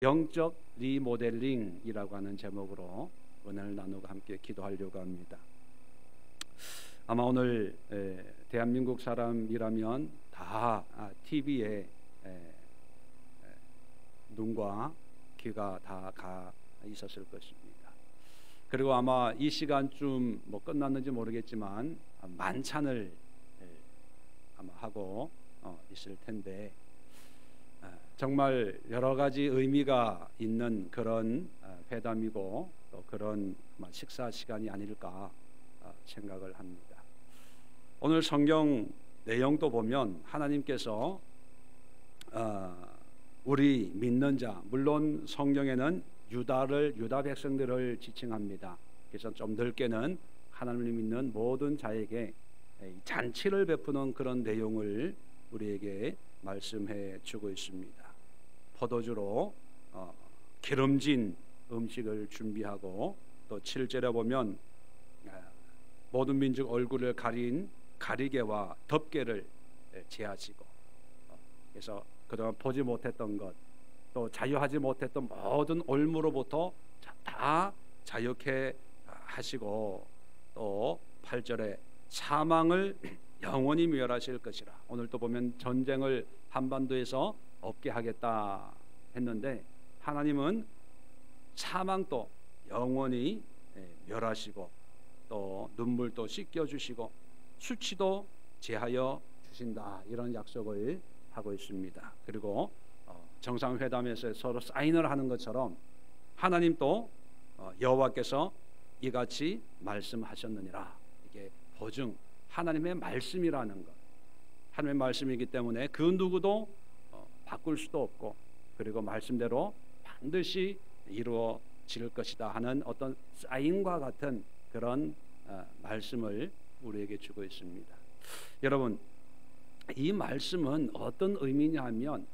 영적 리모델링이라고 하는 제목으로 은혜를 나누고 함께 기도하려고 합니다. 아마 오늘 대한민국 사람이라면 다 TV에 눈과 귀가 다 가 있었을 것입니다. 그리고 아마 이 시간쯤 뭐 끝났는지 모르겠지만 만찬을 아마 하고 있을 텐데 정말 여러 가지 의미가 있는 그런 회담이고 또 그런 식사 시간이 아닐까 생각을 합니다. 오늘 성경 내용도 보면 하나님께서 우리 믿는 자, 물론 성경에는 유다 백성들을 지칭합니다. 그래서 좀 넓게는 하나님을 믿는 모든 자에게 잔치를 베푸는 그런 내용을 우리에게 말씀해 주고 있습니다. 포도주로 기름진 음식을 준비하고 또 7절에 보면 모든 민족 얼굴을 가린 가리개와 덮개를 제하시고, 그래서 그동안 보지 못했던 것, 또 자유하지 못했던 모든 올무로부터 다 자유케 하시고, 또 8절에 사망을 영원히 멸하실 것이라. 오늘 또 보면 전쟁을 한반도에서 없게 하겠다 했는데 하나님은 사망도 영원히 멸하시고 또 눈물도 씻겨주시고 수치도 제하여 주신다, 이런 약속을 하고 있습니다. 그리고 정상회담에서 서로 사인을 하는 것처럼 하나님도 여호와께서 이같이 말씀하셨느니라, 이게 보증, 하나님의 말씀이라는 것, 하나님의 말씀이기 때문에 그 누구도 바꿀 수도 없고, 그리고 말씀대로 반드시 이루어질 것이다 하는 어떤 사인과 같은 그런 말씀을 우리에게 주고 있습니다. 여러분, 이 말씀은 어떤 의미냐 하면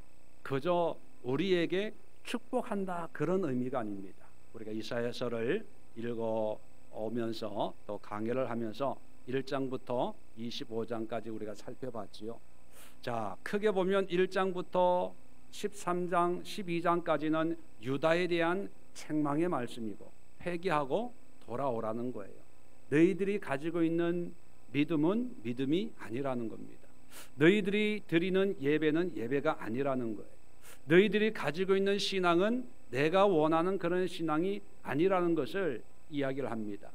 그저 우리에게 축복한다 그런 의미가 아닙니다. 우리가 이사야서를 읽어오면서 또 강해를 하면서 1장부터 25장까지 우리가 살펴봤지요. 자, 크게 보면 1장부터 13장, 12장까지는 유다에 대한 책망의 말씀이고 회개하고 돌아오라는 거예요. 너희들이 가지고 있는 믿음은 믿음이 아니라는 겁니다. 너희들이 드리는 예배는 예배가 아니라는 거예요. 너희들이 가지고 있는 신앙은 내가 원하는 그런 신앙이 아니라는 것을 이야기를 합니다.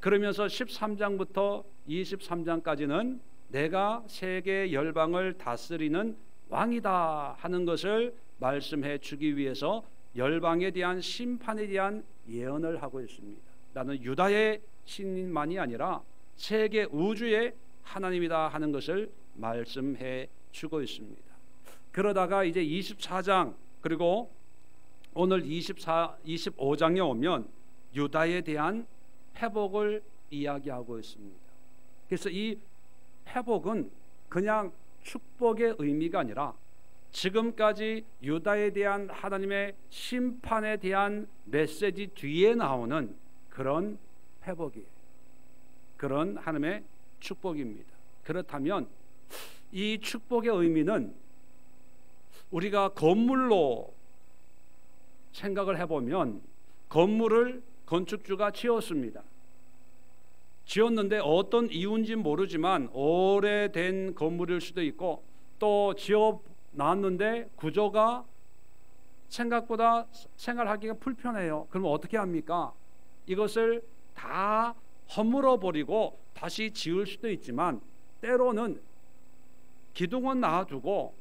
그러면서 13장부터 23장까지는 내가 세계 열방을 다스리는 왕이다 하는 것을 말씀해 주기 위해서 열방에 대한 심판에 대한 예언을 하고 있습니다. 나는 유다의 신만이 아니라 세계 우주의 하나님이다 하는 것을 말씀해 주고 있습니다. 그러다가 이제 24장 그리고 오늘 25장에 오면 유다에 대한 회복을 이야기하고 있습니다. 그래서 이 회복은 그냥 축복의 의미가 아니라 지금까지 유다에 대한 하나님의 심판에 대한 메시지 뒤에 나오는 그런 회복이에요. 그런 하나님의 축복입니다. 그렇다면 이 축복의 의미는 우리가 건물로 생각을 해보면 건물을 건축주가 지었습니다. 지었는데 어떤 이유인지 모르지만 오래된 건물일 수도 있고 또 지어놨는데 구조가 생각보다 생활하기가 불편해요. 그럼 어떻게 합니까? 이것을 다 허물어 버리고 다시 지을 수도 있지만 때로는 기둥은 놔두고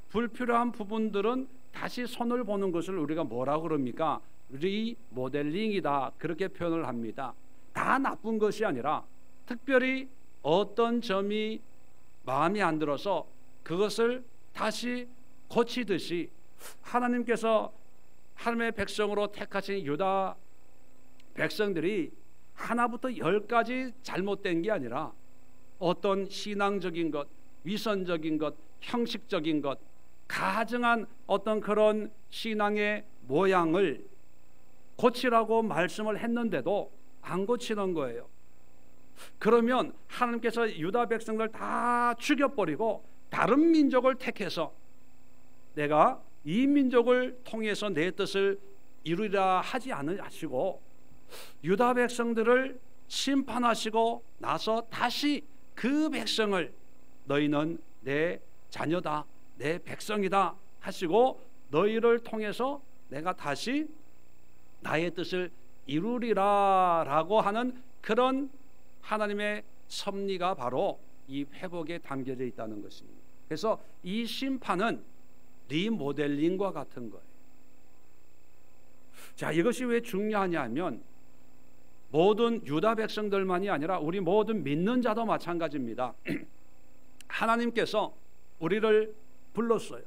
불필요한 부분들은 다시 손을 보는 것을 우리가 뭐라고 그럽니까? 리모델링이다, 그렇게 표현을 합니다. 다 나쁜 것이 아니라 특별히 어떤 점이 마음에 안 들어서 그것을 다시 고치듯이 하나님께서 하나님의 백성으로 택하신 유다 백성들이 하나부터 10까지 잘못된 게 아니라 어떤 신앙적인 것, 위선적인 것, 형식적인 것, 가증한 어떤 그런 신앙의 모양을 고치라고 말씀을 했는데도 안 고치는 거예요. 그러면 하나님께서 유다 백성들 다 죽여버리고 다른 민족을 택해서 내가 이 민족을 통해서 내 뜻을 이루리라 하지 않으시고 유다 백성들을 심판하시고 나서 다시 그 백성을 너희는 내 자녀다, 내 백성이다 하시고 너희를 통해서 내가 다시 나의 뜻을 이루리라 라고 하는 그런 하나님의 섭리가 바로 이 회복에 담겨져 있다는 것입니다. 그래서 이 심판은 리모델링과 같은 거예요. 자, 이것이 왜 중요하냐면 모든 유다 백성들만이 아니라 우리 모든 믿는 자도 마찬가지입니다. 하나님께서 우리를 불렀어요.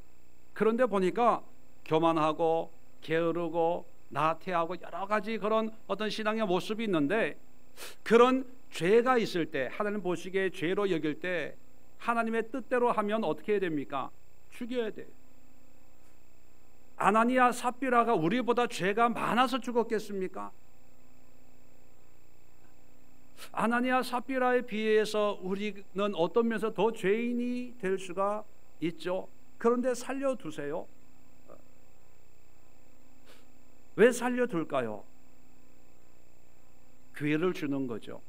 그런데 보니까 교만하고 게으르고 나태하고 여러 가지 그런 어떤 신앙의 모습이 있는데 그런 죄가 있을 때 하나님 보시기에 죄로 여길 때 하나님의 뜻대로 하면 어떻게 해야 됩니까? 죽여야 돼요. 아나니아 삽비라가 우리보다 죄가 많아서 죽었겠습니까? 아나니아 삽비라에 비해서 우리는 어떤 면에서 더 죄인이 될 수가 있죠. 그런데 살려두세요. 왜 살려둘까요? 기회를 주는 거죠.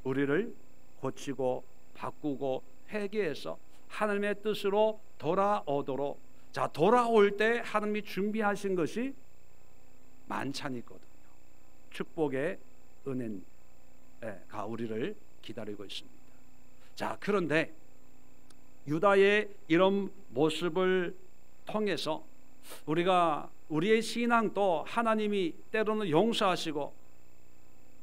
우리를 고치고 바꾸고 회개해서 하나님의 뜻으로 돌아오도록. 자, 돌아올 때 하나님이 준비하신 것이 만찬이거든요. 축복의 은혜가 우리를 기다리고 있습니다. 자, 그런데 유다의 이런 모습을 통해서 우리가 우리의 신앙도 하나님이 때로는 용서하시고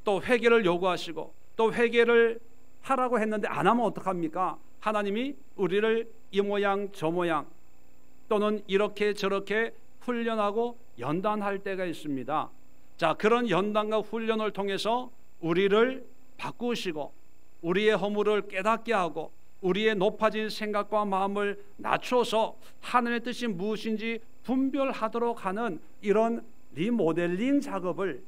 또 회개를 요구하시고 또 회개를 하라고 했는데 안 하면 어떡합니까? 하나님이 우리를 이 모양 저 모양 또는 이렇게 저렇게 훈련하고 연단할 때가 있습니다. 자, 그런 연단과 훈련을 통해서 우리를 바꾸시고 우리의 허물을 깨닫게 하고 우리의 높아진 생각과 마음을 낮춰서 하나님의 뜻이 무엇인지 분별하도록 하는 이런 리모델링 작업을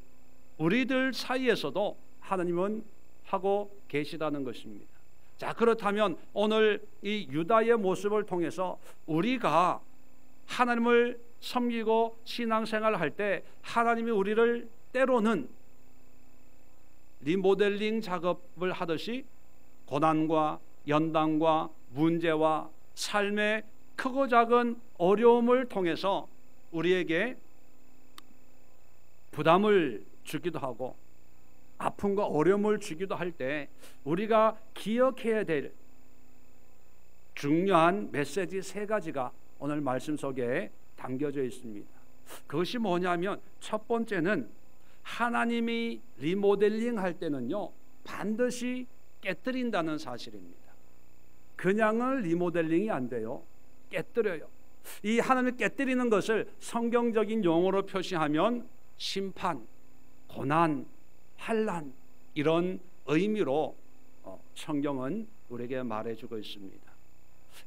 우리들 사이에서도 하나님은 하고 계시다는 것입니다. 자, 그렇다면 오늘 이 유다의 모습을 통해서 우리가 하나님을 섬기고 신앙생활을 할 때 하나님이 우리를 때로는 리모델링 작업을 하듯이 고난과 연단과 문제와 삶의 크고 작은 어려움을 통해서 우리에게 부담을 주기도 하고 아픔과 어려움을 주기도 할 때 우리가 기억해야 될 중요한 메시지 세 가지가 오늘 말씀 속에 담겨져 있습니다. 그것이 뭐냐면 첫 번째는 하나님이 리모델링 할 때는요 반드시 깨뜨린다는 사실입니다. 그냥은 리모델링이 안 돼요. 깨뜨려요. 이 하나님을 깨뜨리는 것을 성경적인 용어로 표시하면 심판, 고난, 환난 이런 의미로 성경은 우리에게 말해주고 있습니다.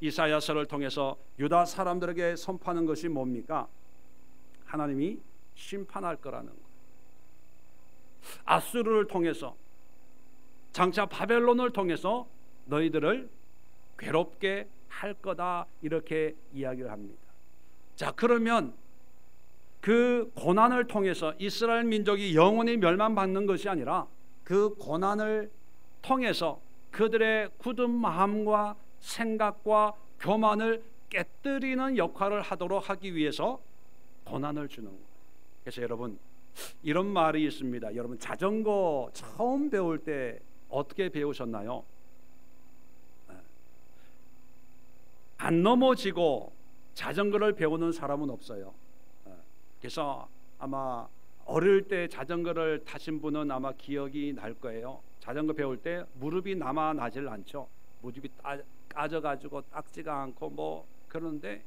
이사야서를 통해서 유다 사람들에게 선포하는 것이 뭡니까? 하나님이 심판할 거라는 거예요. 아수르를 통해서 장차 바벨론을 통해서 너희들을 괴롭게 할 거다 이렇게 이야기를 합니다. 자, 그러면 그 고난을 통해서 이스라엘 민족이 영원히 멸망받는 것이 아니라 그 고난을 통해서 그들의 굳은 마음과 생각과 교만을 깨뜨리는 역할을 하도록 하기 위해서 고난을 주는 거예요. 그래서 여러분 이런 말이 있습니다. 여러분 자전거 처음 배울 때 어떻게 배우셨나요? 안 넘어지고 자전거를 배우는 사람은 없어요. 그래서 아마 어릴 때 자전거를 타신 분은 아마 기억이 날 거예요. 자전거 배울 때 무릎이 남아나질 않죠. 무릎이 까져가지고 닦지가 않고 뭐 그런데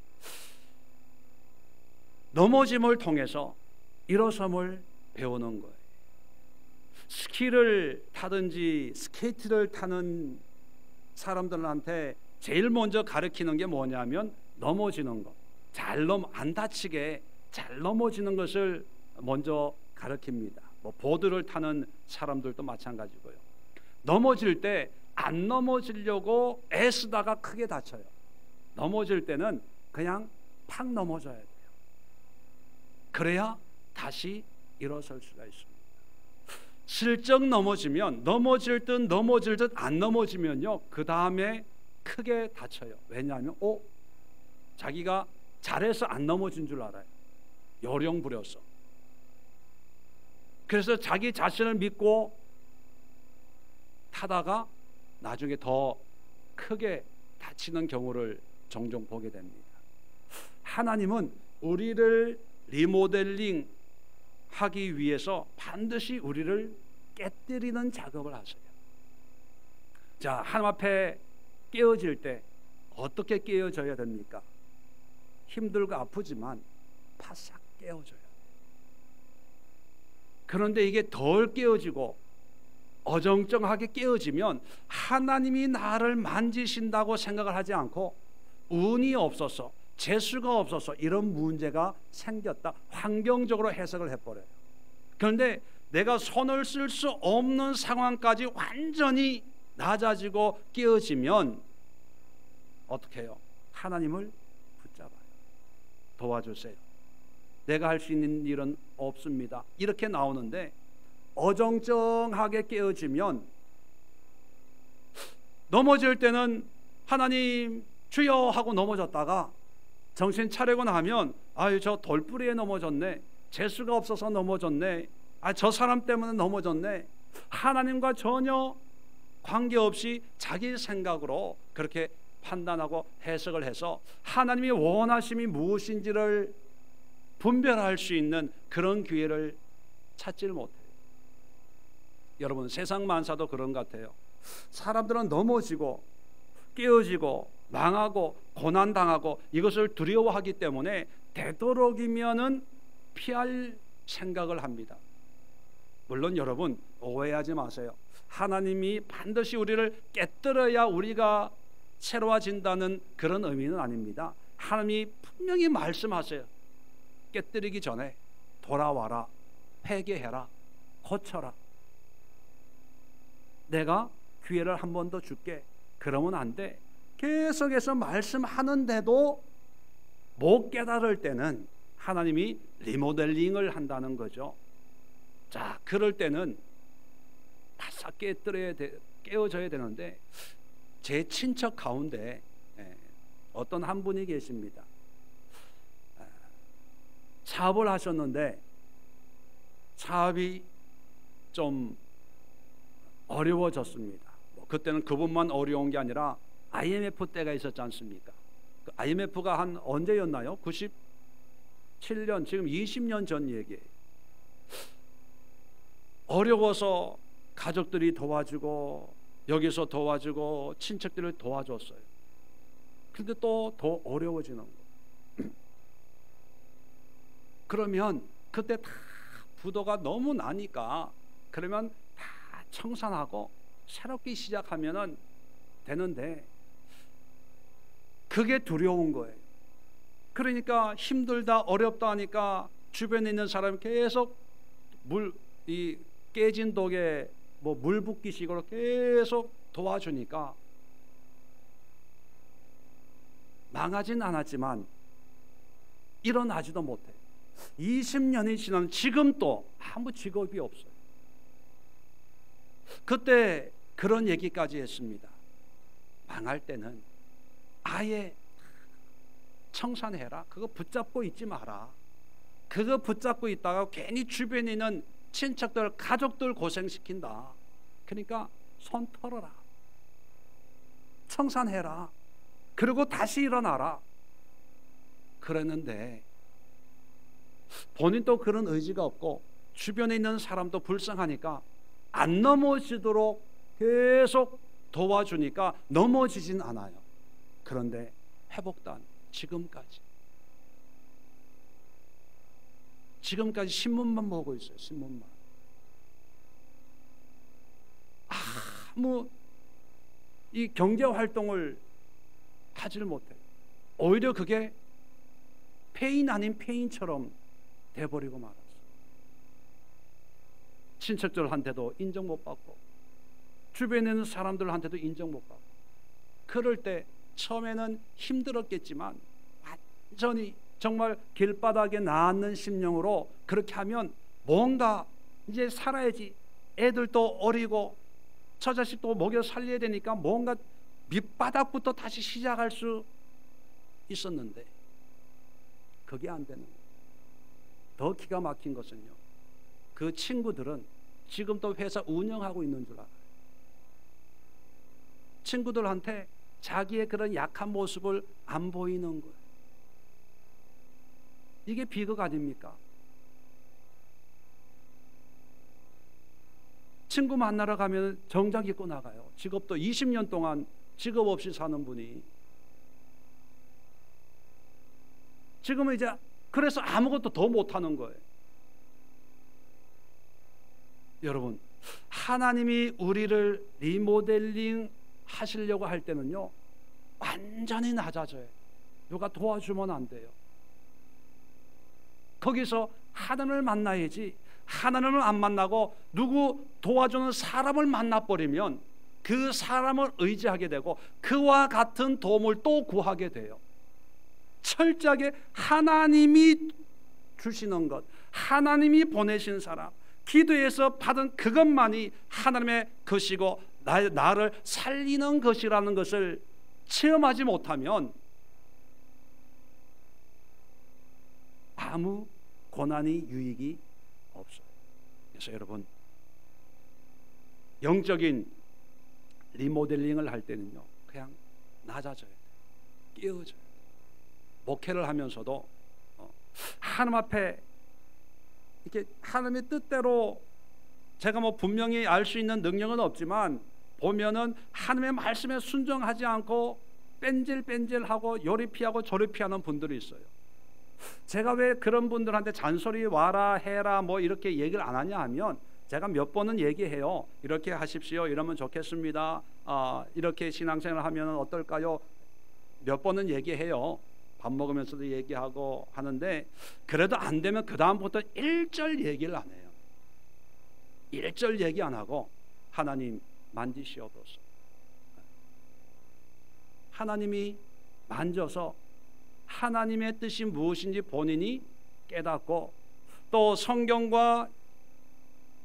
넘어짐을 통해서 일어섬을 배우는 거예요. 스키를 타든지 스케이트를 타는 사람들한테 제일 먼저 가르치는 게 뭐냐면 넘어지는 거. 안 다치게 잘 넘어지는 것을 먼저 가르칩니다. 뭐 보드를 타는 사람들도 마찬가지고요. 넘어질 때 안 넘어지려고 애쓰다가 크게 다쳐요. 넘어질 때는 그냥 팍 넘어져야 돼요. 그래야 다시 일어설 수가 있습니다. 슬쩍 넘어질 듯 안 넘어지면요, 그 다음에 크게 다쳐요. 왜냐하면 자기가 잘해서 안 넘어진 줄 알아요. 요령 부려서. 그래서 자기 자신을 믿고 타다가 나중에 더 크게 다치는 경우를 종종 보게 됩니다. 하나님은 우리를 리모델링 하기 위해서 반드시 우리를 깨뜨리는 작업을 하세요. 자, 하나님 앞에 깨어질 때 어떻게 깨어져야 됩니까? 힘들고 아프지만 바싹 깨어져야 돼요. 그런데 이게 덜 깨어지고 어정쩡하게 깨어지면 하나님이 나를 만지신다고 생각을 하지 않고 운이 없어서, 재수가 없어서 이런 문제가 생겼다, 환경적으로 해석을 해버려요. 그런데 내가 손을 쓸 수 없는 상황까지 완전히 낮아지고 깨어지면 어떻게 해요? 하나님을 붙잡아요. 도와주세요. 내가 할 수 있는 일은 없습니다. 이렇게 나오는데, 어정쩡하게 깨어지면 넘어질 때는 하나님 주여 하고 넘어졌다가 정신 차리고 나면 아유, 저 돌부리에 넘어졌네, 재수가 없어서 넘어졌네, 저 사람 때문에 넘어졌네, 하나님과 전혀 관계없이 자기 생각으로 그렇게 판단하고 해석을 해서 하나님이 원하심이 무엇인지를 분별할 수 있는 그런 기회를 찾지를 못해요. 여러분, 세상 만사도 그런 것 같아요. 사람들은 넘어지고 깨어지고 망하고 고난당하고 이것을 두려워하기 때문에 되도록이면은 피할 생각을 합니다. 물론 여러분, 오해하지 마세요. 하나님이 반드시 우리를 깨뜨려야 우리가 새로워진다는 그런 의미는 아닙니다. 하나님이 분명히 말씀하세요. 깨뜨리기 전에 돌아와라, 회개해라, 고쳐라. 내가 기회를 한 번 더 줄게. 그러면 안 돼. 계속해서 말씀하는데도 못 깨달을 때는 하나님이 리모델링을 한다는 거죠. 자, 그럴 때는 바싹 깨어져야 되는데, 제 친척 가운데 어떤 한 분이 계십니다. 사업을 하셨는데 사업이 좀 어려워졌습니다. 그때는 그분만 어려운 게 아니라 IMF 때가 있었지 않습니까? 그 IMF가 한 언제였나요? 97년, 지금 20년 전 얘기예요. 어려워서 가족들이 도와주고 여기서 도와주고 친척들을 도와줬어요. 근데 또 더 어려워지는 거예요. 그러면 그때 다 부도가 너무 나니까 그러면 다 청산하고 새롭게 시작하면은 되는데 그게 두려운 거예요. 그러니까 힘들다 어렵다 하니까 주변에 있는 사람이 계속 이 깨진 독에 물 붓기식으로 계속 도와주니까 망하진 않았지만 일어나지도 못해요. 20년이 지난 지금도 아무 직업이 없어요. 그때 그런 얘기까지 했습니다. 망할 때는 아예 청산해라. 그거 붙잡고 있지 마라. 그거 붙잡고 있다가 괜히 주변에 있는 친척들, 가족들 고생시킨다. 그러니까 손 털어라. 청산해라. 그리고 다시 일어나라. 그랬는데 본인도 그런 의지가 없고 주변에 있는 사람도 불쌍하니까 안 넘어지도록 계속 도와주니까 넘어지진 않아요. 그런데 회복도 안 돼요. 지금까지 신문만 보고 있어요. 신문만. 아무 이 경제 활동을 하지를 못해요. 오히려 그게 페인 아닌 페인처럼 돼버리고 말았어요. 친척들한테도 인정 못 받고 주변에 있는 사람들한테도 인정 못 받고, 그럴 때 처음에는 힘들었겠지만 완전히 정말 길바닥에 낳는 심령으로 그렇게 하면 뭔가 이제 살아야지, 애들도 어리고 처자식도 먹여 살려야 되니까 뭔가 밑바닥부터 다시 시작할 수 있었는데 그게 안 되는 거예요. 더 기가 막힌 것은요, 그 친구들은 지금 또 회사 운영하고 있는 줄 알아요. 친구들한테 자기의 그런 약한 모습을 안 보이는 거예요. 이게 비극 아닙니까? 친구 만나러 가면 정장 입고 나가요. 직업도 20년 동안 직업 없이 사는 분이 지금은 이제 그래서 아무것도 더 못하는 거예요. 여러분, 하나님이 우리를 리모델링 하시려고 할 때는요, 완전히 낮아져요. 누가 도와주면 안 돼요. 거기서 하나님을 만나야지, 하나님을 안 만나고 누구 도와주는 사람을 만나버리면 그 사람을 의지하게 되고 그와 같은 도움을 또 구하게 돼요. 철저하게 하나님이 주시는 것, 하나님이 보내신 사람, 기도에서 받은 그것만이 하나님의 것이고 나를 살리는 것이라는 것을 체험하지 못하면 아무 고난이 유익이 없어요. 그래서 여러분, 영적인 리모델링을 할 때는요, 그냥 낮아져야 돼요. 깨어져야 돼요. 목회를 하면서도 하나님 앞에 이렇게 하나님의 뜻대로 제가 뭐 분명히 알 수 있는 능력은 없지만 보면은 하나님의 말씀에 순종하지 않고 뺀질뺀질하고 요리 피하고 저리 피하는 분들이 있어요. 제가 왜 그런 분들한테 잔소리 와라 해라 뭐 이렇게 얘기를 안 하냐 하면 제가 몇 번은 얘기해요. 이렇게 하십시오. 이러면 좋겠습니다. 이렇게 신앙생활을 하면 어떨까요? 몇 번은 얘기해요. 밥 먹으면서도 얘기하고 하는데 그래도 안 되면 그 다음부터 1절 얘기를 안 해요. 1절 얘기 안 하고 하나님 만지시옵소서. 하나님이 만져서 하나님의 뜻이 무엇인지 본인이 깨닫고 또 성경과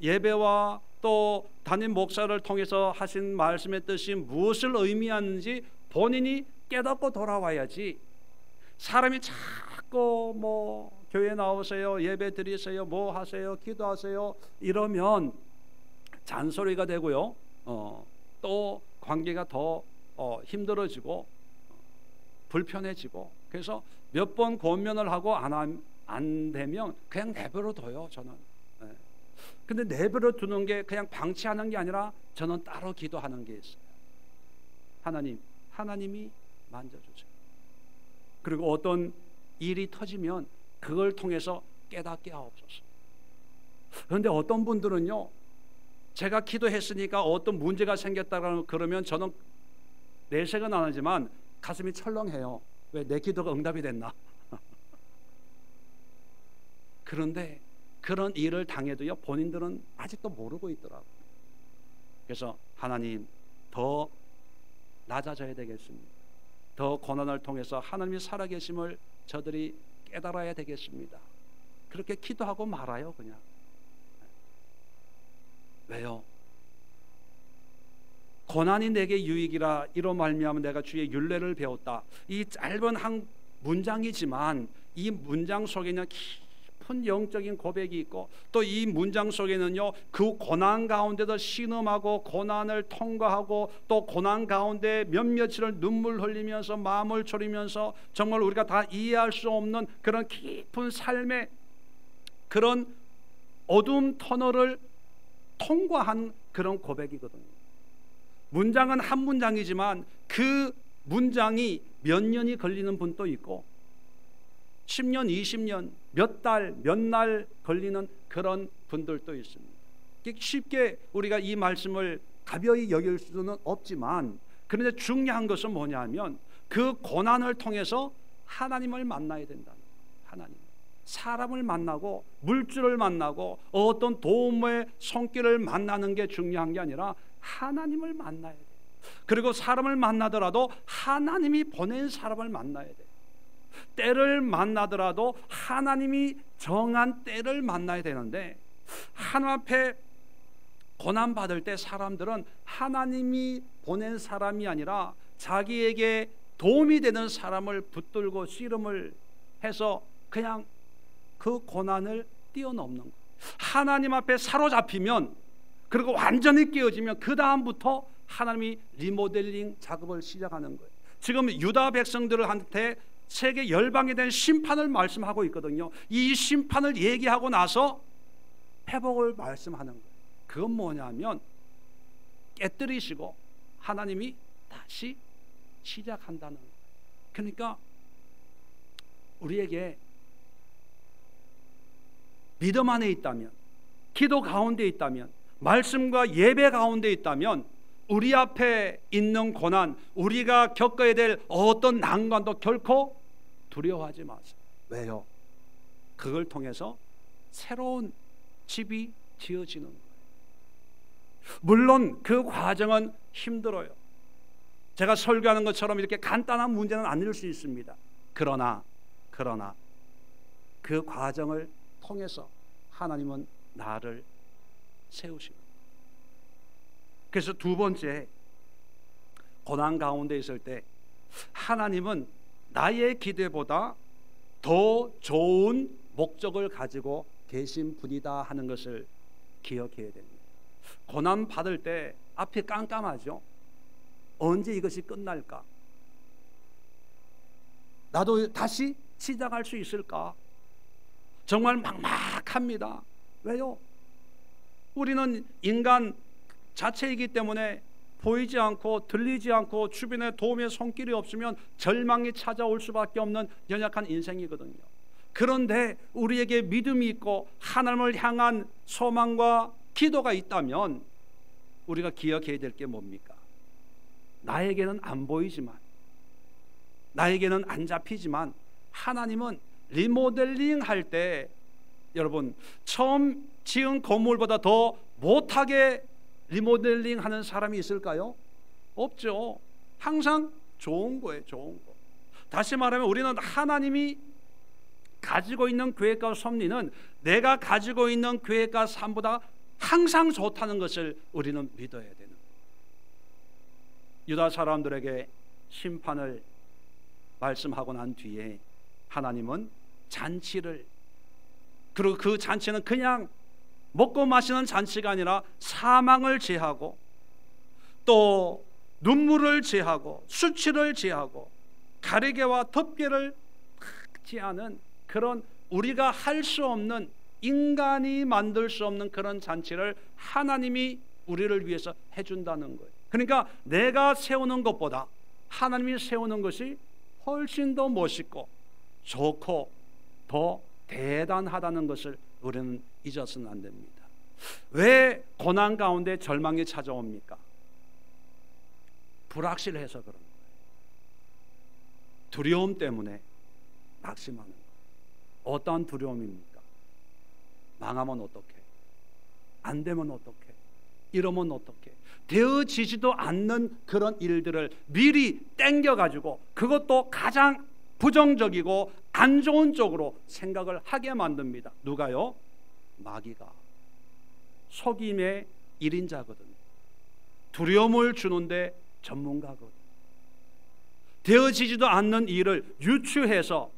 예배와 또 담임 목사를 통해서 하신 말씀의 뜻이 무엇을 의미하는지 본인이 깨닫고 돌아와야지, 사람이 자꾸 뭐 교회 나오세요, 예배 드리세요, 뭐 하세요, 기도하세요 이러면 잔소리가 되고요, 또 관계가 더 힘들어지고 불편해지고, 그래서 몇 번 권면을 하고 안 되면 그냥 내버려 둬요. 저는. 근데 내버려 두는 게 그냥 방치하는 게 아니라 저는 따로 기도하는 게 있어요. 하나님이 만져주세요. 그리고 어떤 일이 터지면 그걸 통해서 깨닫게 하옵소서. 그런데 어떤 분들은요, 제가 기도했으니까 어떤 문제가 생겼다 그러면 저는 내색은 안 하지만 가슴이 철렁해요. 왜? 내 기도가 응답이 됐나? 그런데 그런 일을 당해도요, 본인들은 아직도 모르고 있더라고요. 그래서 하나님, 더 낮아져야 되겠습니다. 더 고난을 통해서 하나님이 살아계심을 저들이 깨달아야 되겠습니다. 그렇게 기도하고 말아요. 그냥. 왜요? 고난이 내게 유익이라 이로 말미암아 내가 주의 율례를 배웠다. 이 짧은 한 문장이지만 이 문장 속에는 깊은 영적인 고백이 있고 또 이 문장 속에는요, 그 고난 가운데도 신음하고 고난을 통과하고 또 고난 가운데 몇몇을 눈물 흘리면서 마음을 졸이면서 정말 우리가 다 이해할 수 없는 그런 깊은 삶의 그런 어두움 터널을 통과한 그런 고백이거든요. 문장은 한 문장이지만 그 문장이 몇 년이 걸리는 분도 있고 10년, 20년, 몇 달, 몇 날 걸리는 그런 분들도 있습니다. 쉽게 우리가 이 말씀을 가벼이 여길 수는 없지만, 그런데 중요한 것은 뭐냐면 그 고난을 통해서 하나님을 만나야 된다는 거예요. 하나님, 사람을 만나고 물질을 만나고 어떤 도움의 손길을 만나는 게 중요한 게 아니라 하나님을 만나야 돼요. 그리고 사람을 만나더라도 하나님이 보낸 사람을 만나야 돼요. 때를 만나더라도 하나님이 정한 때를 만나야 되는데, 하나님 앞에 고난 받을 때 사람들은 하나님이 보낸 사람이 아니라 자기에게 도움이 되는 사람을 붙들고 씨름을 해서 그냥 그 고난을 뛰어넘는 거예요. 하나님 앞에 사로잡히면, 그리고 완전히 깨어지면 그 다음부터 하나님이 리모델링 작업을 시작하는 거예요. 지금 유다 백성들한테 세계 열방에 대한 심판을 말씀하고 있거든요. 이 심판을 얘기하고 나서 회복을 말씀하는 거예요. 그건 뭐냐면 깨뜨리시고 하나님이 다시 시작한다는 거예요. 그러니까 우리에게 믿음 안에 있다면, 기도 가운데 있다면, 말씀과 예배 가운데 있다면, 우리 앞에 있는 고난, 우리가 겪어야 될 어떤 난관도 결코 두려워하지 마세요. 왜요? 그걸 통해서 새로운 집이 지어지는 거예요. 물론 그 과정은 힘들어요. 제가 설교하는 것처럼 이렇게 간단한 문제는 아닐 수 있습니다. 그러나 그 과정을 통해서 하나님은 나를 세우시는 거예요. 그래서 두 번째, 고난 가운데 있을 때 하나님은 나의 기대보다 더 좋은 목적을 가지고 계신 분이다 하는 것을 기억해야 됩니다. 고난 받을 때 앞이 깜깜하죠. 언제 이것이 끝날까? 나도 다시 시작할 수 있을까? 정말 막막합니다. 왜요? 우리는 인간 자체이기 때문에 보이지 않고 들리지 않고 주변에 도움의 손길이 없으면 절망이 찾아올 수밖에 없는 연약한 인생이거든요. 그런데 우리에게 믿음이 있고 하나님을 향한 소망과 기도가 있다면 우리가 기억해야 될 게 뭡니까? 나에게는 안 보이지만, 나에게는 안 잡히지만 하나님은 리모델링 할 때, 여러분, 처음 지은 건물보다 더 못하게 리모델링 하는 사람이 있을까요? 없죠. 항상 좋은 거예요. 좋은 거. 다시 말하면 우리는 하나님이 가지고 있는 계획과 섭리는 내가 가지고 있는 계획과 삶보다 항상 좋다는 것을 우리는 믿어야 되는 거예요. 유다 사람들에게 심판을 말씀하고 난 뒤에 하나님은 잔치를, 그리고 그 잔치는 그냥 먹고 마시는 잔치가 아니라 사망을 제하고 또 눈물을 제하고 수치를 제하고 가리개와 덮개를 제하는 그런, 우리가 할 수 없는, 인간이 만들 수 없는 그런 잔치를 하나님이 우리를 위해서 해준다는 거예요. 그러니까 내가 세우는 것보다 하나님이 세우는 것이 훨씬 더 멋있고 좋고 더 대단하다는 것을 우리는 잊어서는 안 됩니다. 왜 고난 가운데 절망이 찾아옵니까? 불확실해서 그런 거예요. 두려움 때문에 낙심하는 거예요. 어떠한 두려움입니까? 망하면 어떡해? 안 되면 어떡해? 이러면 어떡해? 되어지지도 않는 그런 일들을 미리 땡겨가지고 그것도 가장 부정적이고 안 좋은 쪽으로 생각을 하게 만듭니다. 누가요? 마귀가. 속임의 1인자거든요. 두려움을 주는데 전문가거든요. 되어지지도 않는 일을 유추해서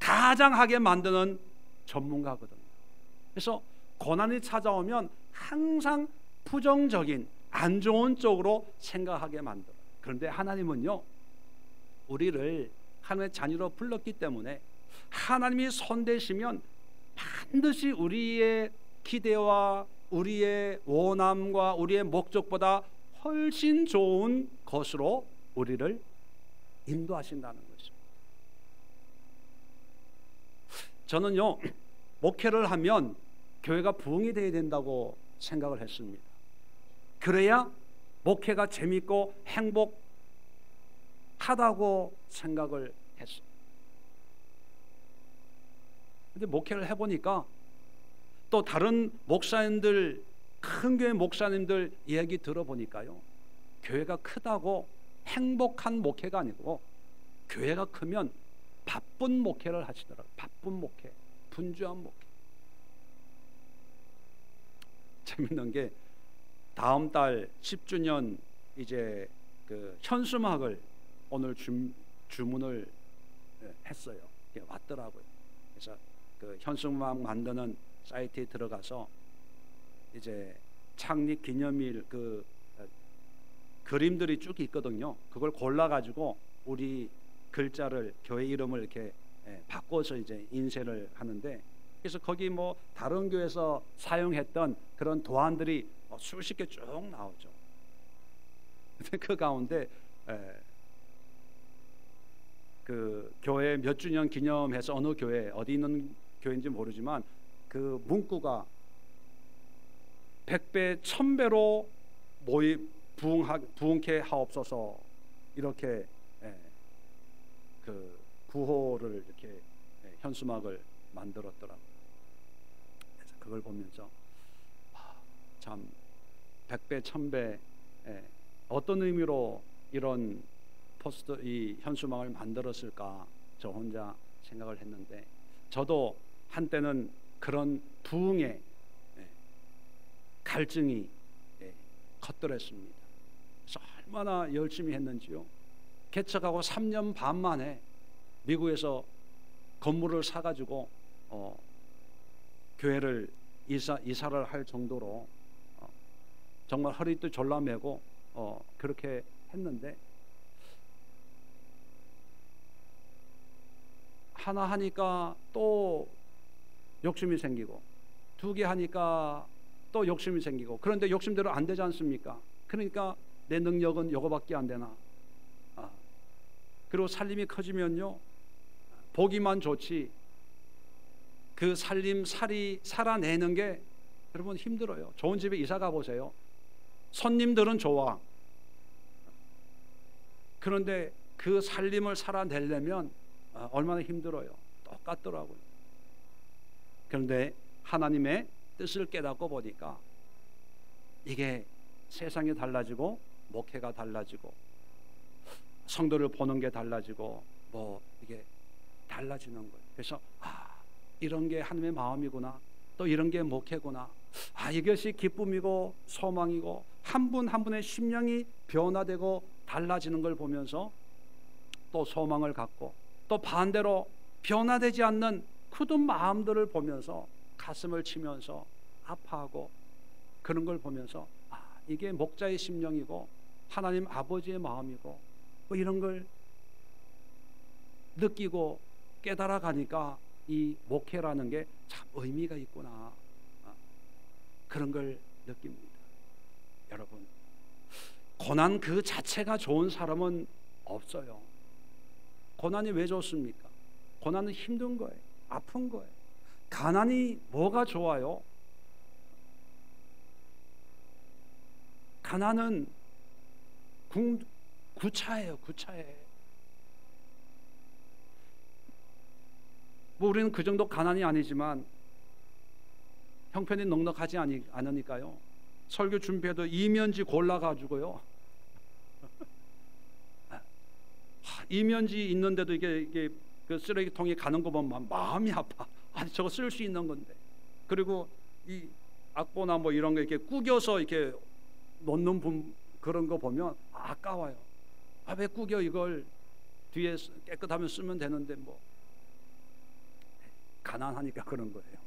가장하게 만드는 전문가거든요. 그래서 고난이 찾아오면 항상 부정적인 안 좋은 쪽으로 생각하게 만들어요. 그런데 하나님은요, 우리를 하나님의 자녀로 불렀기 때문에 하나님이 손대시면 반드시 우리의 기대와 우리의 원함과 우리의 목적보다 훨씬 좋은 것으로 우리를 인도하신다는 것입니다. 저는요, 목회를 하면 교회가 부흥이 되어야 된다고 생각을 했습니다. 그래야 목회가 재밌고 행복하다고 생각을 했어요. 근데 목회를 해보니까 또 다른 목사님들, 큰 교회 목사님들 이야기 들어보니까요, 교회가 크다고 행복한 목회가 아니고 교회가 크면 바쁜 목회를 하시더라고요. 바쁜 목회, 분주한 목회. 재밌는 게 다음 달 10주년 이제 그 현수막을 오늘 주문을 했어요. 왔더라고요. 그래서 그 현수막 만드는 사이트에 들어가서 이제 창립 기념일 그 그림들이 쭉 있거든요. 그걸 골라가지고 우리 글자를 교회 이름을 이렇게 바꿔서 이제 인쇄를 하는데, 그래서 거기 뭐 다른 교회에서 사용했던 그런 도안들이 수십 개 쭉 나오죠. 그 가운데 그 교회 몇 주년 기념해서 어느 교회 어디 있는 교회인지 모르지만 그 문구가 100배 1000배로 부흥케 하옵소서, 이렇게 그 구호를 이렇게 현수막을 만들었더라고요. 그래서 그걸 보면서 참 100배 1000배 어떤 의미로 이런 포스터 이 현수막을 만들었을까 저 혼자 생각을 했는데, 저도 한때는 그런 부흥의 갈증이 컸더랬습니다. 그래서 얼마나 열심히 했는지요. 개척하고 3년 반 만에 미국에서 건물을 사가지고 교회를 이사를 할 정도로 정말 허리도 졸라매고 그렇게 했는데, 하나 하니까 또 욕심이 생기고, 2개 하니까 또 욕심이 생기고, 그런데 욕심대로 안 되지 않습니까? 그러니까 내 능력은 요거밖에 안 되나. 그리고 살림이 커지면요, 보기만 좋지 그 살아내는 게 여러분 힘들어요. 좋은 집에 이사 가보세요. 손님들은 좋아. 그런데 그 살림을 살아내려면 얼마나 힘들어요. 똑같더라고요. 그런데 하나님의 뜻을 깨닫고 보니까 이게 세상이 달라지고 목회가 달라지고 성도를 보는 게 달라지고 뭐 이게 달라지는 거예요. 그래서 이런 게 하나님의 마음이구나, 또 이런 게 목회구나, 이것이 기쁨이고 소망이고 한 분 한 분의 심령이 변화되고 달라지는 걸 보면서 또 소망을 갖고, 또 반대로 변화되지 않는 굳은 마음들을 보면서 가슴을 치면서 아파하고, 그런 걸 보면서 이게 목자의 심령이고 하나님 아버지의 마음이고 뭐 이런 걸 느끼고 깨달아 가니까 이 목회라는 게 참 의미가 있구나, 그런 걸 느낍니다. 여러분, 고난 그 자체가 좋은 사람은 없어요. 고난이 왜 좋습니까? 고난은 힘든 거예요. 아픈 거예요. 가난이 뭐가 좋아요? 가난은 구차예요. 구차해. 뭐 우리는 그 정도 가난이 아니지만 형편이 넉넉하지 않으니까요, 설교 준비해도 이면지 골라가지고요, 이면지 있는데도 이게 그 쓰레기통에 가는 거 보면 마음이 아파. 저거 쓸 수 있는 건데. 그리고 이 악보나 뭐 이런 거 이렇게 구겨서 이렇게 놓는 그런 거 보면 아까워요. 왜 구겨, 이걸 뒤에 깨끗하면 쓰면 되는데. 뭐 가난하니까 그런 거예요.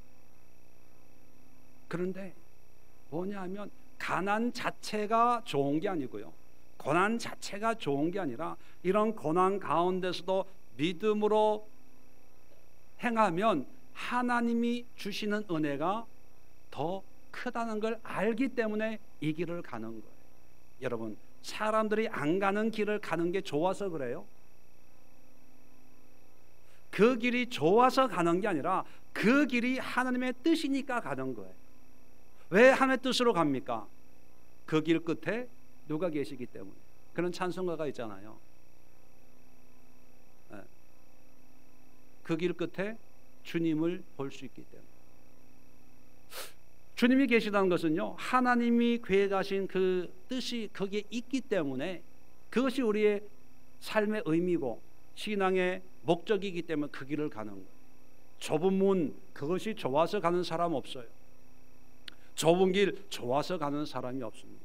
그런데 뭐냐면 가난 자체가 좋은 게 아니고요, 고난 자체가 좋은 게 아니라 이런 고난 가운데서도 믿음으로 행하면 하나님이 주시는 은혜가 더 크다는 걸 알기 때문에 이 길을 가는 거예요. 여러분, 사람들이 안 가는 길을 가는 게 좋아서 그래요? 그 길이 좋아서 가는 게 아니라 그 길이 하나님의 뜻이니까 가는 거예요. 왜 하나님의 뜻으로 갑니까? 그 길 끝에 누가 계시기 때문에. 그런 찬송가가 있잖아요. 그 길 끝에 주님을 볼 수 있기 때문에. 주님이 계시다는 것은요, 하나님이 계획하신 그 뜻이 거기에 있기 때문에 그것이 우리의 삶의 의미고 신앙의 목적이기 때문에 그 길을 가는 거예요. 좁은 문, 그것이 좋아서 가는 사람 없어요. 좁은 길 좋아서 가는 사람이 없습니다.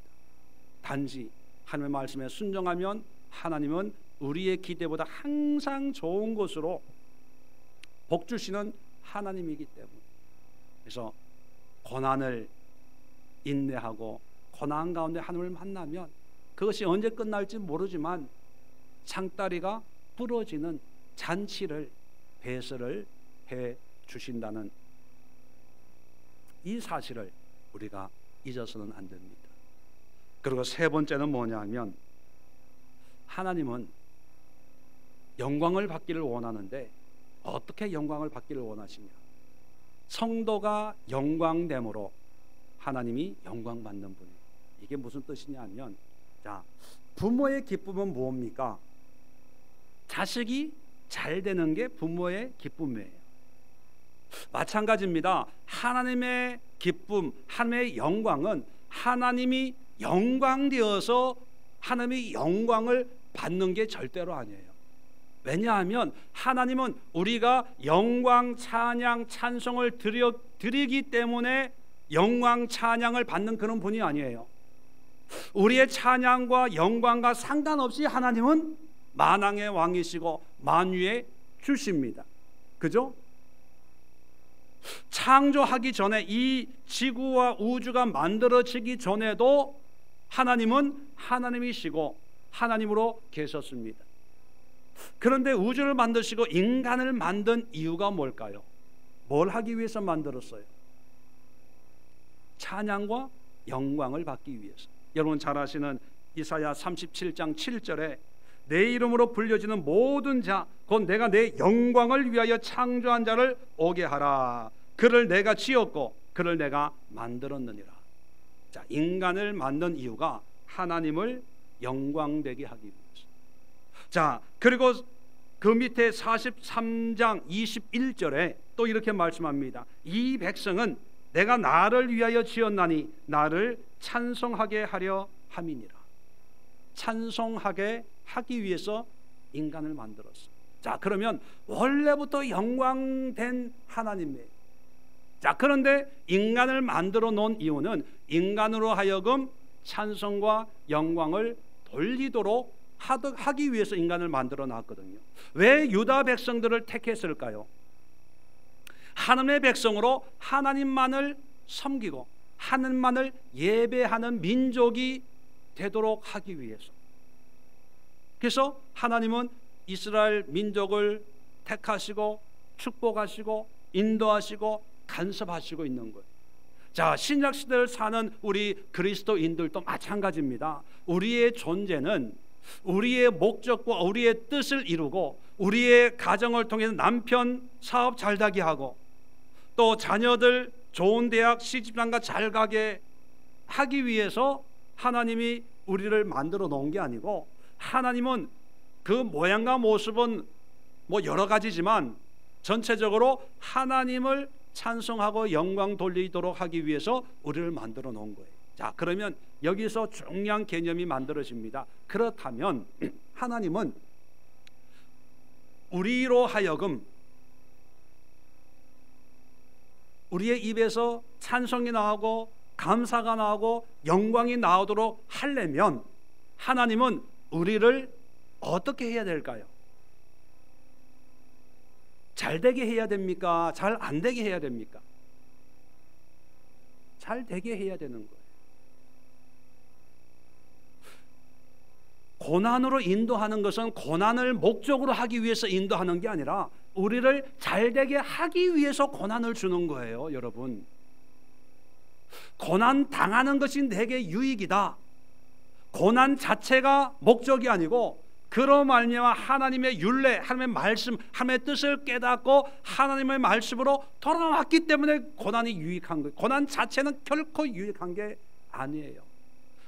단지 하나님의 말씀에 순종하면 하나님은 우리의 기대보다 항상 좋은 것으로 복 주시는 하나님이기 때문에, 그래서 고난을 인내하고 고난 가운데 하나님을 만나면 그것이 언제 끝날지 모르지만 창다리가 부러지는 잔치를, 배설을 해 주신다는 이 사실을 우리가 잊어서는 안 됩니다. 그리고 세 번째는 뭐냐면, 하나님은 영광을 받기를 원하는데 어떻게 영광을 받기를 원하시냐? 성도가 영광됨으로 하나님이 영광 받는 분이에요. 이게 무슨 뜻이냐면, 자, 부모의 기쁨은 뭡니까? 자식이 잘 되는 게 부모의 기쁨이에요. 마찬가지입니다. 하나님의 기쁨, 하나님의 영광은 하나님이 영광되어서 하나님의 영광을 받는 게 절대로 아니에요. 왜냐하면 하나님은 우리가 영광, 찬양, 찬송을 드리기 때문에 영광, 찬양을 받는 그런 분이 아니에요. 우리의 찬양과 영광과 상관없이 하나님은 만왕의 왕이시고 만유의 주십니다. 그죠? 창조하기 전에, 이 지구와 우주가 만들어지기 전에도 하나님은 하나님이시고 하나님으로 계셨습니다. 그런데 우주를 만드시고 인간을 만든 이유가 뭘까요? 뭘 하기 위해서 만들었어요? 찬양과 영광을 받기 위해서. 여러분 잘 아시는 이사야 37장 7절에 내 이름으로 불려지는 모든 자, 곧 내가 내 영광을 위하여 창조한 자를 오게 하라. 그를 내가 지었고 그를 내가 만들었느니라. 자, 인간을 만든 이유가 하나님을 영광되게 하기 위해서. 자, 그리고 그 밑에 43장 21절에 또 이렇게 말씀합니다. 이 백성은 내가 나를 위하여 지었나니 나를 찬송하게 하려 함이니라. 찬송하게 하기 위해서 인간을 만들었어요. 자, 그러면 원래부터 영광된 하나님이에요. 자, 그런데 인간을 만들어 놓은 이유는 인간으로 하여금 찬송과 영광을 돌리도록 하기 위해서 인간을 만들어 놨거든요. 왜 유다 백성들을 택했을까요? 하나님의 백성으로 하나님만을 섬기고 하나님만을 예배하는 민족이 되도록 하기 위해서. 그래서 하나님은 이스라엘 민족을 택하시고 축복하시고 인도하시고 간섭하시고 있는 거예요. 자, 신약 시대를 사는 우리 그리스도인들도 마찬가지입니다. 우리의 존재는 우리의 목적과 우리의 뜻을 이루고 우리의 가정을 통해서 남편 사업 잘 되게 하고 또 자녀들 좋은 대학 시집장가 잘 가게 하기 위해서 하나님이 우리를 만들어 놓은 게 아니고, 하나님은 그 모양과 모습은 뭐 여러 가지지만 전체적으로 하나님을 찬송하고 영광 돌리도록 하기 위해서 우리를 만들어 놓은 거예요. 자, 그러면 여기서 중요한 개념이 만들어집니다. 그렇다면 하나님은 우리로 하여금 우리의 입에서 찬송이 나오고 감사가 나오고 영광이 나오도록 하려면 하나님은 우리를 어떻게 해야 될까요? 잘 되게 해야 됩니까? 잘 안 되게 해야 됩니까? 잘 되게 해야 되는 거예요. 고난으로 인도하는 것은 고난을 목적으로 하기 위해서 인도하는 게 아니라 우리를 잘 되게 하기 위해서 고난을 주는 거예요, 여러분. 고난 당하는 것이 내게 유익이다. 고난 자체가 목적이 아니고 그로 말미암아 하나님의 율례, 하나님의 말씀, 하나님의 뜻을 깨닫고 하나님의 말씀으로 돌아왔기 때문에 고난이 유익한 거예요. 고난 자체는 결코 유익한 게 아니에요.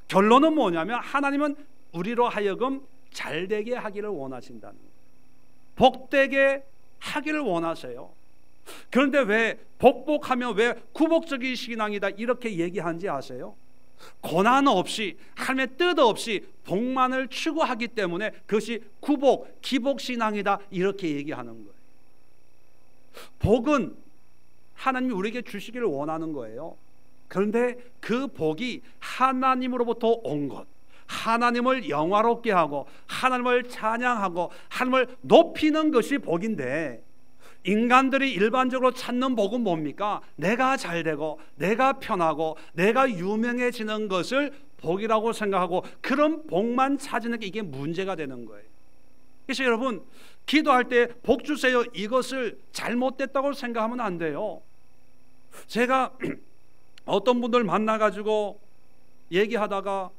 결론은 뭐냐면 하나님은 우리로 하여금 잘되게 하기를 원하신다는 거예요. 복되게 하기를 원하세요. 그런데 왜 복복하면 왜 구복적인 신앙이다 이렇게 얘기하는지 아세요? 고난 없이 하나님의 뜻 없이 복만을 추구하기 때문에 그것이 구복, 기복신앙이다 이렇게 얘기하는 거예요. 복은 하나님이 우리에게 주시기를 원하는 거예요. 그런데 그 복이 하나님으로부터 온 것, 하나님을 영화롭게 하고 하나님을 찬양하고 하나님을 높이는 것이 복인데, 인간들이 일반적으로 찾는 복은 뭡니까? 내가 잘되고 내가 편하고 내가 유명해지는 것을 복이라고 생각하고 그런 복만 찾는 게 이게 문제가 되는 거예요. 그래서 여러분, 기도할 때 복 주세요 이것을 잘못됐다고 생각하면 안 돼요. 제가 어떤 분들 만나가지고 얘기하다가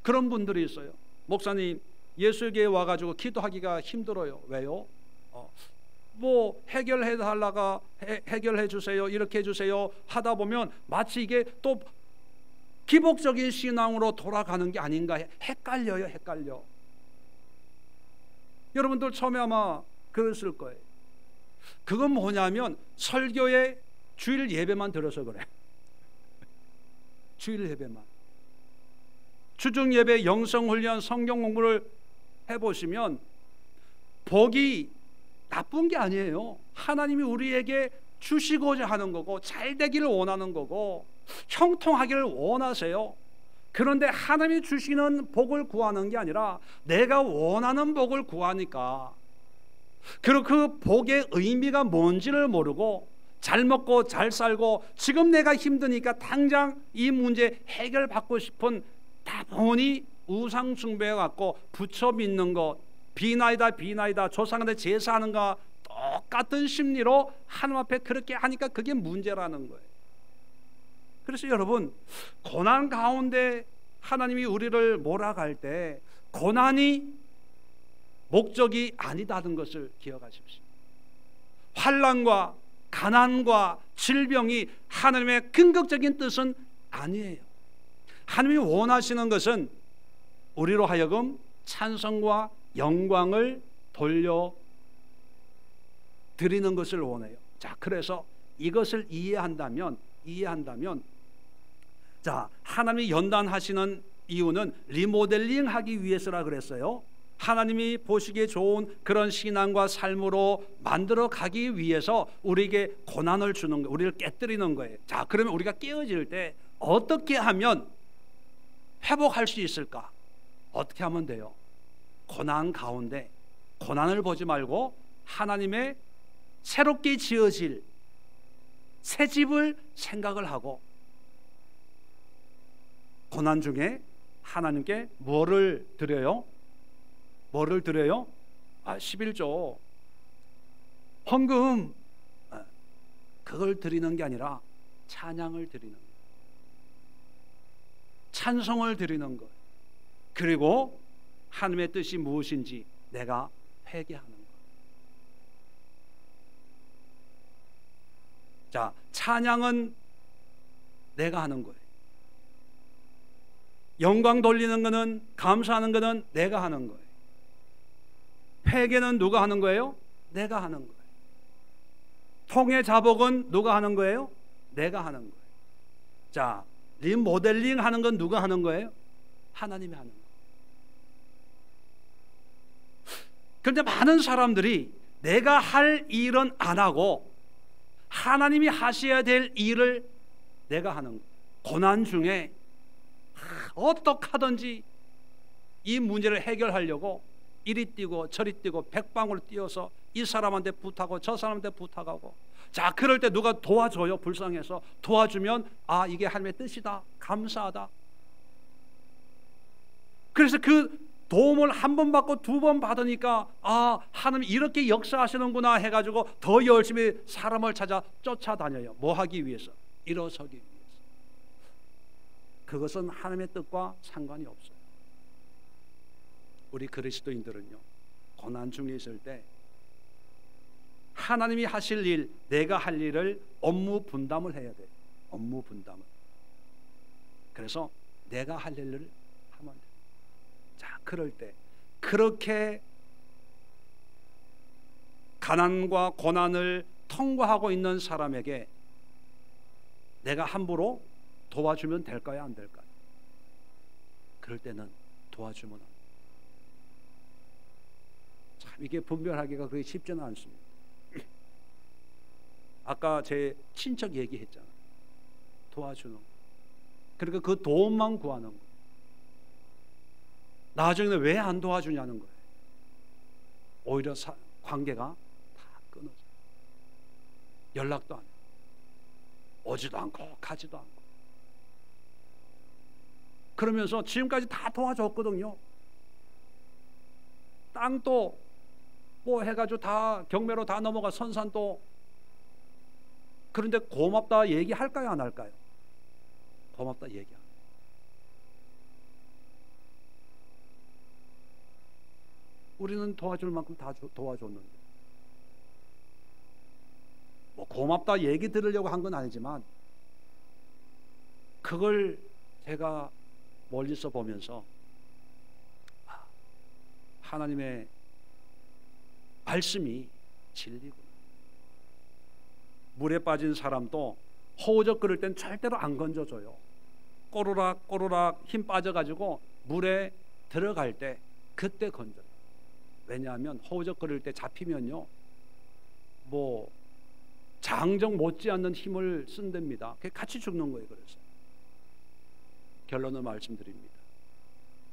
그런 분들이 있어요. 목사님, 예수교회에 와가지고 기도하기가 힘들어요. 왜요? 뭐 해결해 달라가 해결해 주세요, 이렇게 해 주세요 하다 보면 마치 이게 또 기복적인 신앙으로 돌아가는 게 아닌가 헷갈려요. 헷갈려. 여러분들 처음에 아마 그랬을 거예요. 그건 뭐냐면 설교에 주일 예배만 들어서 그래. 주일 예배만. 주중 예배, 영성훈련, 성경 공부를 해보시면 복이 나쁜 게 아니에요. 하나님이 우리에게 주시고자 하는 거고 잘 되기를 원하는 거고 형통하기를 원하세요. 그런데 하나님이 주시는 복을 구하는 게 아니라 내가 원하는 복을 구하니까, 그리고 그 복의 의미가 뭔지를 모르고 잘 먹고 잘 살고 지금 내가 힘드니까 당장 이 문제 해결받고 싶은 다분히 우상 숭배해 갖고 부처 믿는 것, 비나이다 비나이다 조상한테 제사하는 거 똑같은 심리로 하나님 앞에 그렇게 하니까 그게 문제라는 거예요. 그래서 여러분, 고난 가운데 하나님이 우리를 몰아갈 때 고난이 목적이 아니다는 것을 기억하십시오. 환난과 가난과 질병이 하나님의 근거적인 뜻은 아니에요. 하나님이 원하시는 것은 우리로 하여금 찬송과 영광을 돌려 드리는 것을 원해요. 자, 그래서 이것을 이해한다면 자, 하나님이 연단하시는 이유는 리모델링 하기 위해서라 그랬어요. 하나님이 보시기에 좋은 그런 신앙과 삶으로 만들어 가기 위해서 우리에게 고난을 주는 거예요. 우리를 깨뜨리는 거예요. 자, 그러면 우리가 깨어질 때 어떻게 하면 회복할 수 있을까? 어떻게 하면 돼요? 고난 가운데 고난을 보지 말고 하나님의 새롭게 지어질 새 집을 생각을 하고, 고난 중에 하나님께 뭐를 드려요? 뭐를 드려요? 11조 헌금, 그걸 드리는 게 아니라 찬양을 드리는 것, 찬송을 드리는 것, 그리고 하나님의 뜻이 무엇인지 내가 회개하는 것. 자, 찬양은 내가 하는 거예요. 영광 돌리는 것은, 감사하는 것은 내가 하는 거예요. 회개는 누가 하는 거예요? 내가 하는 거예요. 통의 자복은 누가 하는 거예요? 내가 하는 거예요. 자, 리모델링 하는 건 누가 하는 거예요? 하나님이 하는 거예요. 그런데 많은 사람들이 내가 할 일은 안 하고 하나님이 하셔야 될 일을 내가 하는 거예요. 고난 중에 어떻게 하든지 이 문제를 해결하려고 이리 뛰고 저리 뛰고 백방으로 뛰어서 이 사람한테 부탁하고 저 사람한테 부탁하고, 자, 그럴 때 누가 도와줘요. 불쌍해서 도와주면 이게 하나님의 뜻이다, 감사하다. 그래서 그 도움을 한 번 받고 두 번 받으니까 하나님 이렇게 역사하시는구나 해가지고 더 열심히 사람을 찾아 쫓아다녀요. 뭐 하기 위해서? 일어서기 위해서. 그것은 하나님의 뜻과 상관이 없어요. 우리 그리스도인들은요, 고난 중에 있을 때 하나님이 하실 일, 내가 할 일을 업무 분담을 해야 돼요. 업무 분담을. 그래서 내가 할 일을 하면 돼요. 자, 그럴 때 그렇게 가난과 고난을 통과하고 있는 사람에게 내가 함부로 도와주면 될까요, 안 될까요? 그럴 때는 도와주면 합니다. 참 이게 분별하기가 그게 쉽지는 않습니다. 아까 제 친척 얘기했잖아요. 도와주는 거. 그러니까 그 도움만 구하는 거예요. 나중에는 왜 안 도와주냐는 거예요. 오히려 관계가 다 끊어져요. 연락도 안 해요. 오지도 않고 가지도 않고. 그러면서 지금까지 다 도와줬거든요. 땅도 뭐 해가지고 다 경매로 다 넘어가 선산도. 그런데 고맙다 얘기할까요 안 할까요? 고맙다 얘기 안 해요. 우리는 도와줄 만큼 다 도와줬는데 뭐 고맙다 얘기 들으려고 한 건 아니지만 그걸 제가 멀리서 보면서 하나님의 말씀이 진리구나. 물에 빠진 사람도 허우적거릴 땐 절대로 안 건져줘요. 꼬르락 꼬르락 힘 빠져가지고 물에 들어갈 때 그때 건져요. 왜냐하면 허우적거릴 때 잡히면요 뭐 장정 못지않는 힘을 쓴답니다. 그게 같이 죽는 거예요. 그래서 결론을 말씀드립니다.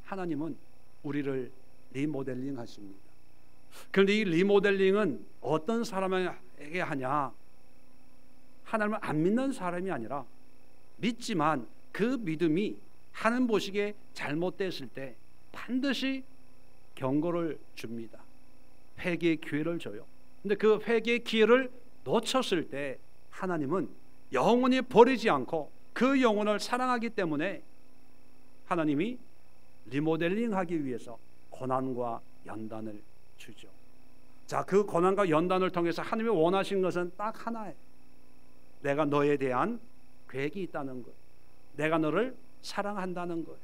하나님은 우리를 리모델링 하십니다. 그런데 이 리모델링은 어떤 사람에게 하냐? 하나님을 안 믿는 사람이 아니라 믿지만 그 믿음이 하나님 보시기에 잘못됐을 때 반드시 경고를 줍니다. 회개의 기회를 줘요. 근데 그 회개의 기회를 놓쳤을 때 하나님은 영원히 버리지 않고 그 영혼을 사랑하기 때문에 하나님이 리모델링하기 위해서 고난과 연단을 주죠. 자, 그 고난과 연단을 통해서 하나님이 원하신 것은 딱 하나예요. 내가 너에 대한 계획이 있다는 거예요. 내가 너를 사랑한다는 거예요.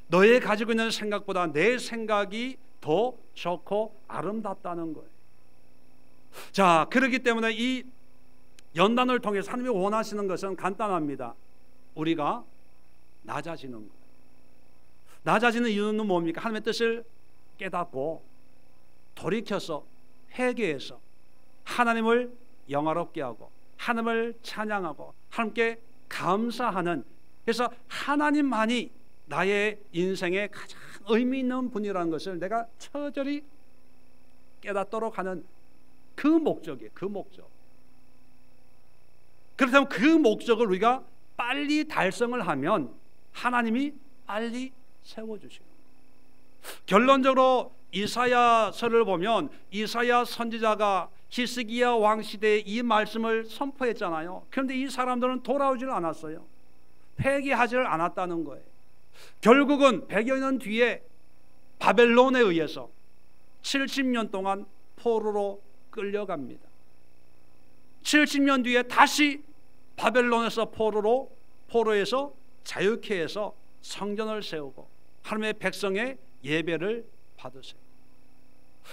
너의 가지고 있는 생각보다 내 생각이 더 좋고 아름답다는 거예요. 자, 그렇기 때문에 이 연단을 통해서 하나님이 원하시는 것은 간단합니다. 우리가 낮아지는 거예요. 낮아지는 이유는 뭡니까? 하나님의 뜻을 깨닫고 돌이켜서 회개해서 하나님을 영화롭게 하고 하나님을 찬양하고 하나님께 감사하는, 그래서 하나님만이 나의 인생의 가장 의미 있는 분이라는 것을 내가 처절히 깨닫도록 하는 그 목적이에요. 그 목적. 그렇다면 그 목적을 우리가 빨리 달성을 하면 하나님이 빨리 세워주시고, 결론적으로 이사야서를 보면 이사야 선지자가 히스기야 왕 시대에 이 말씀을 선포했잖아요. 그런데 이 사람들은 돌아오질 않았어요. 회개하지를 않았다는 거예요. 결국은 100여 년 뒤에 바벨론에 의해서 70년 동안 포로로 끌려갑니다. 70년 뒤에 다시 바벨론에서 포로에서 자유케 해서 성전을 세우고 하나님의 백성의 예배를 받으세요.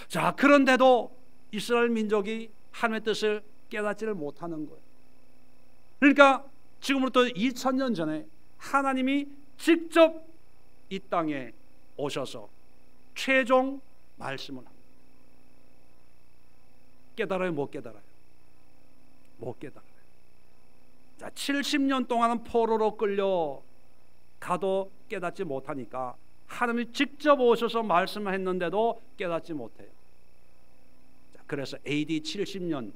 자, 그런데도 이스라엘 민족이 하나님의 뜻을 깨닫지를 못하는 거예요. 그러니까 지금부터 2000년 전에 하나님이 직접 이 땅에 오셔서 최종 말씀을 합니다. 깨달아요? 못 깨달아요? 못 깨달아요. 자, 70년 동안은 포로로 끌려 가도 깨닫지 못하니까 하나님이 직접 오셔서 말씀했는데도 깨닫지 못해요. 자, 그래서 AD 70년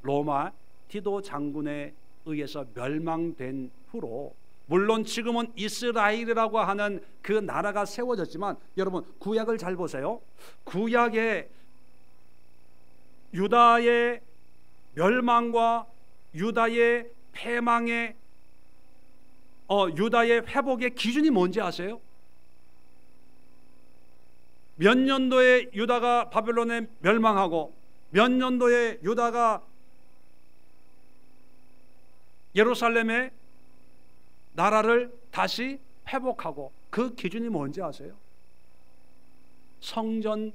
로마 디도 장군에 의해서 멸망된 후로, 물론 지금은 이스라엘이라고 하는 그 나라가 세워졌지만, 여러분 구약을 잘 보세요. 구약에 유다의 멸망과 유다의 패망의 유다의 회복의 기준이 뭔지 아세요? 몇 년도에 유다가 바벨론에 멸망하고 몇 년도에 유다가 예루살렘의 나라를 다시 회복하고, 그 기준이 뭔지 아세요? 성전이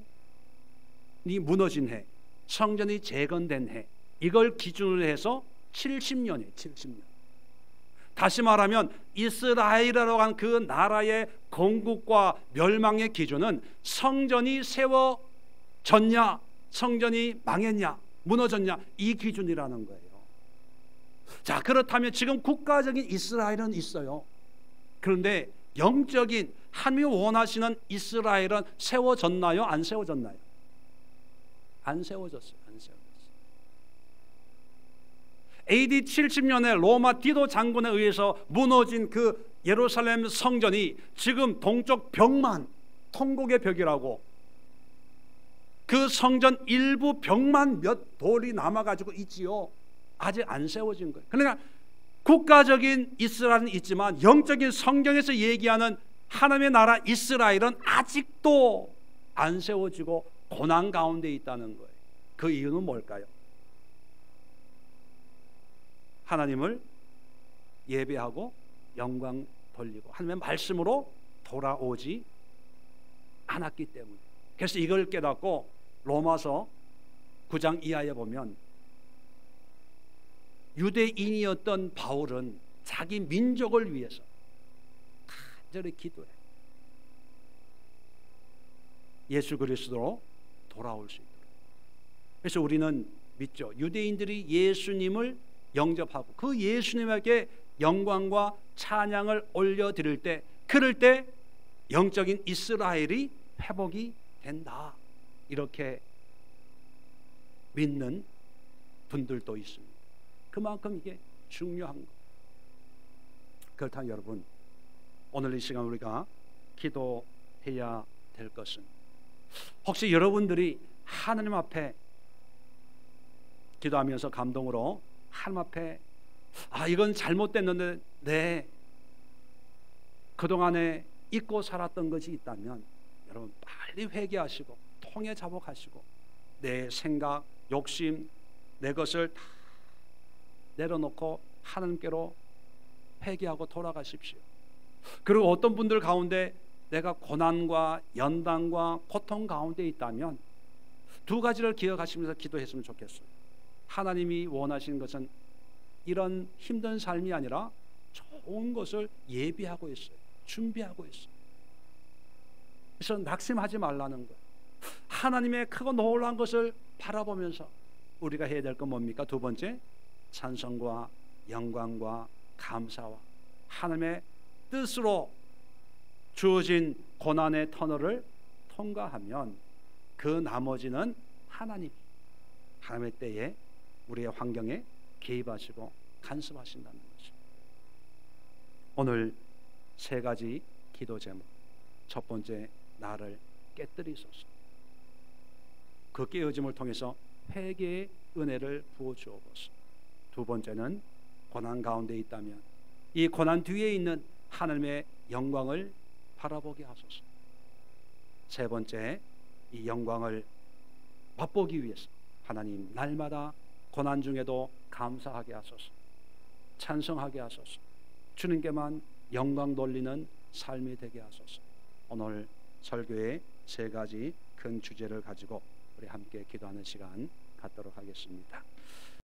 무너진 해, 성전이 재건된 해, 이걸 기준으로 해서 70년이에요. 70년. 다시 말하면 이스라엘이라고 한 그 나라의 건국과 멸망의 기준은 성전이 세워졌냐, 성전이 망했냐, 무너졌냐, 이 기준이라는 거예요. 자, 그렇다면 지금 국가적인 이스라엘은 있어요. 그런데 영적인 하나님이 원하시는 이스라엘은 세워졌나요? 안 세워졌나요? 안 세워졌어요. 안 세워졌어요. AD 70년에 로마 디도 장군에 의해서 무너진 그 예루살렘 성전이 지금 동쪽 벽만, 통곡의 벽이라고, 그 성전 일부 벽만 몇 돌이 남아가지고 있지요. 아직 안 세워진 거예요. 그러니까 국가적인 이스라엘은 있지만 영적인 성경에서 얘기하는 하나님의 나라 이스라엘은 아직도 안 세워지고 고난 가운데 있다는 거예요. 그 이유는 뭘까요? 하나님을 예배하고 영광 돌리고 하나님의 말씀으로 돌아오지 않았기 때문에. 그래서 이걸 깨닫고 로마서 9장 이하에 보면 유대인이었던 바울은 자기 민족을 위해서 간절히 기도해 예수 그리스도로 돌아올 수 있도록. 그래서 우리는 믿죠. 유대인들이 예수님을 영접하고 그 예수님에게 영광과 찬양을 올려드릴 때, 그럴 때 영적인 이스라엘이 회복이 된다, 이렇게 믿는 분들도 있습니다. 그만큼 이게 중요한 거. 그렇다면 여러분, 오늘 이 시간 우리가 기도해야 될 것은, 혹시 여러분들이 하나님 앞에 기도하면서 감동으로 하나님 앞에 이건 잘못됐는데 내 그동안에 잊고 살았던 것이 있다면 여러분 빨리 회개하시고 통해 자복하시고 내 생각, 욕심, 내 것을 다 내려놓고 하나님께로 회개하고 돌아가십시오. 그리고 어떤 분들 가운데 내가 고난과 연단과 고통 가운데 있다면 두 가지를 기억하시면서 기도했으면 좋겠어요. 하나님이 원하시는 것은 이런 힘든 삶이 아니라 좋은 것을 예비하고 있어요. 준비하고 있어요. 그래서 낙심하지 말라는 거예요. 하나님의 크고 놀라운 것을 바라보면서 우리가 해야 될 건 뭡니까? 두 번째, 찬송과 영광과 감사와 하나님의 뜻으로 주어진 고난의 터널을 통과하면 그 나머지는 하나님의 때에 우리의 환경에 개입하시고 간섭하신다는 것이죠. 오늘 세 가지 기도 제목. 첫 번째, 나를 깨뜨리소서. 그 깨어짐을 통해서 회개의 은혜를 부어주옵소서. 두 번째는 고난 가운데 있다면 이 고난 뒤에 있는 하나님의 영광을 바라보게 하소서. 세 번째, 이 영광을 맛보기 위해서 하나님 날마다 고난 중에도 감사하게 하소서, 찬송하게 하소서, 주님께만 영광 돌리는 삶이 되게 하소서. 오늘 설교의 세 가지 큰 주제를 가지고 우리 함께 기도하는 시간 갖도록 하겠습니다.